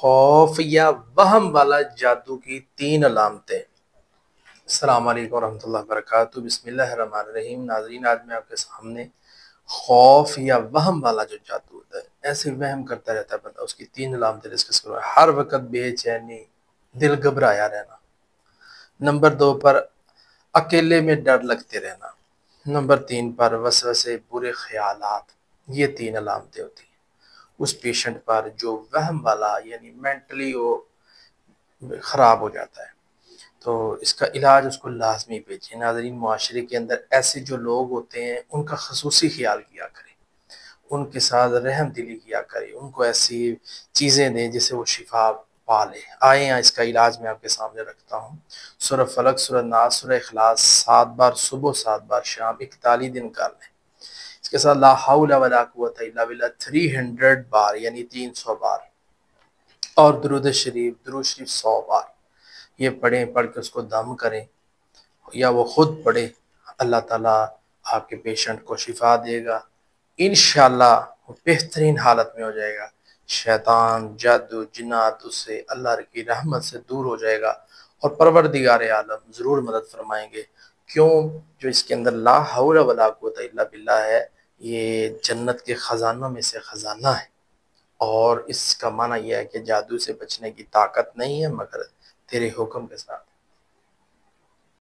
خوف یا وہم والا جادو کی 3 علامتیں۔ السلام علیکم ورحمۃ اللہ وبرکاتہ۔ بسم اللہ الرحمن الرحیم۔ ناظرین، آج میں آپ کے سامنے خوف یا وہم والا جو جادو ہوتا ہے، ایسے وہم کرتا رہتا ہے بندہ، اس کی 3 علامتیں ڈسکس کروں۔ ہر وقت بے چینی، دل گھبرایا رہنا۔ نمبر 2 پر اکیلے میں ڈر لگتے رہنا۔ نمبر 3 پر وسوسے، برے خیالات۔ یہ 3 علامتیں ہوتی ہیں اس پیشنٹ پر جو وہم والا یعنی مینٹلی وہ خراب ہو جاتا ہے، تو اس کا علاج اس کو لازمی بھیجیں۔ ناظرین، معاشرے کے اندر ایسے جو لوگ ہوتے ہیں ان کا خصوصی خیال کیا کریں، ان کے ساتھ رحم دلی کیا کریں، ان کو ایسی چیزیں دیں جس سے وہ شفا پا لیں۔ آئے ہیں، اس کا علاج میں آپ کے سامنے رکھتا ہوں۔ سورہ فلق، سورہ ناس، سورہ اخلاص 7 بار صبح، 7 بار شام، 41 دن کر لیں۔ اس کے ساتھ لا حول ولا قوت الا باللہ 300 بار یعنی 300 بار، اور درود شریف 100 بار یہ پڑھیں۔ پڑھ کے اس کو دم کریں یا وہ خود پڑھے، اللہ تعالیٰ آپ کے پیشنٹ کو شفا دے گا انشاءاللہ۔ وہ بہترین حالت میں ہو جائے گا، شیطان، جادو، جنات اس سے اللہ کی رحمت سے دور ہو جائے گا، اور پروردگار عالم ضرور مدد فرمائیں گے۔ کیوں؟ جو اس کے اندر لا حول ولا قوت الا باللہ ہے، یہ جنت کے خزانوں میں سے خزانہ ہے، اور اس کا معنی یہ ہے کہ جادو سے بچنے کی طاقت نہیں ہے مگر تیرے حکم کے ساتھ